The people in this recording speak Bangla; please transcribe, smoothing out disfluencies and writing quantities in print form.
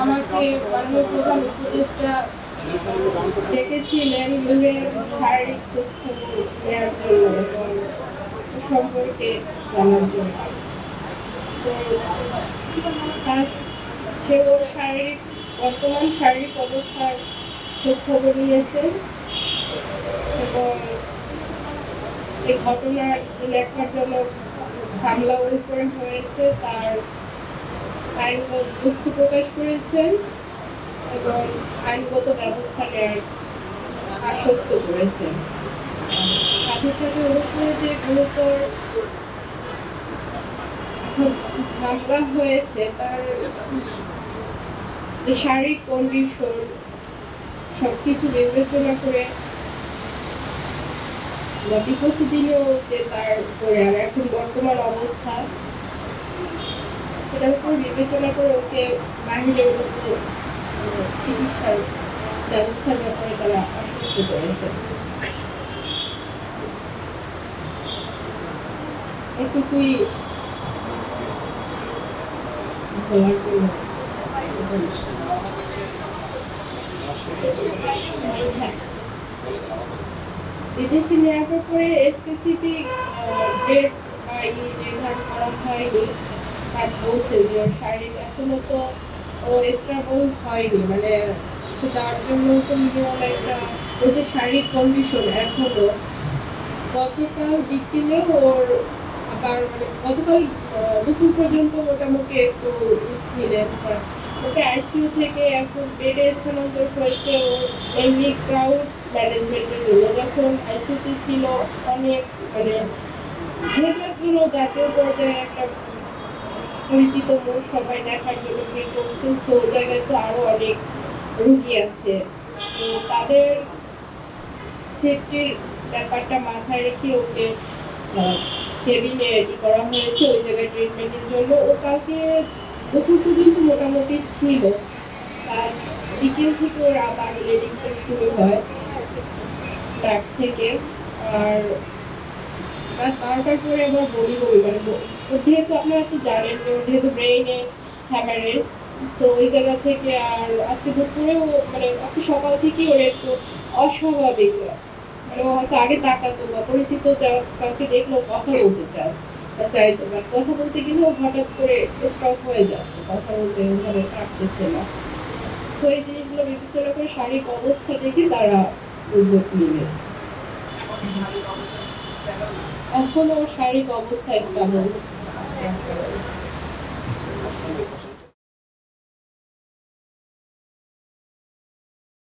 আমাকে মাননীয় প্রধান উপদেষ্টা ডেকেছিলেন শারীরিক খোঁজখবর নেওয়ার জন্য এবং সম্পর্কে জানার জন্য। তো সে ওর বর্তমান শারীরিক অবস্থার খোঁজখবর নিয়েছেন এবং এই ঘটনার ন্যাক্কারজনক হামলা ওর উপরে হয়েছে তার আইনগত দুঃখ প্রকাশ করেছেন এবং আইনগত ব্যবস্থা নেওয়ার আশ্বস্ত করেছেন। সাথে সাথে ওর উপরে যে গুরুতর হামলা হয়েছে তার যে শারীরিক কন্ডিশন সবকিছু বিবেচনা করে বিগত দিনেও যে তার উপরে আর এখন বর্তমান অবস্থা সেটার উপর বিবেচনা করে ওকে বাহিরে উন্নত চিকিৎসার ব্যবস্থার ব্যাপারে তারা আশ্বস্ত করেছে। এটুকুই বলার জন্য। বিদেশি নেওয়ার পরে স্পেসিফিক ডেট বা নির্ধারণ করা হয়নি। আর বলছে যে শারীরিক এখনো তো ও স্টেবল হয়নি, মানে সে তার জন্য তো মিনিমাম একটা ওর যে শারীরিক কন্ডিশন এখনো গতকাল বিকেলে ওর আবার মানে গতকাল দুপুর পর্যন্ত মোটামুটি একটু ছিলেন। ওকে আইসিইউ থেকে এখন বেডে স্থানান্তর হয়েছে ওর এমনি ক্রাউড ম্যানেজমেন্টের জন্য। যখন আইসিইউতে ছিল অনেক মানে যেহেতু জাতীয় পর্যায়ে একটা পরিচিত মুখ সবাই দেখার জন্য ভিড় করছেন, সো ওই জায়গায় তো আরো অনেক রুগী আছে। তো তাদের সেফটির ব্যাপারটা মাথায় রেখে ওকে কেবিনে করা হয়েছে ওই জায়গায় ট্রিটমেন্টের জন্য। ও কালকে দুপুর পর্যন্ত মোটামুটি ছিল, আর বিকেল থেকে ওর আবার লেডিংটা শুরু হয় ট্রাক থেকে। আর রাত 12টার পরে আবার বমি বমি মানে যেহেতু আপনারা তো জানেন যে যেহেতু ব্রেইনে হ্যামারেজ, তো ওই জায়গা থেকে আর আজকে দুপুরেও মানে আজকে সকাল থেকেই ওর একটু অস্বাভাবিক, মানে ও হয়তো আগে তাকাতো বা পরিচিত কাউকে দেখলেও কথা বলতে চাইতো, বাট কথা বলতে গেলেও হঠাৎ করে স্টপ হয়ে যাচ্ছে, কথা বলতে ওইভাবে কাটতেছে না। তো এই জিনিসগুলো বিবেচনা করে শারীরিক অবস্থা দেখে তারা উদ্যোগ নিবে। এখনো শারীরিক অবস্থা স্টেবল।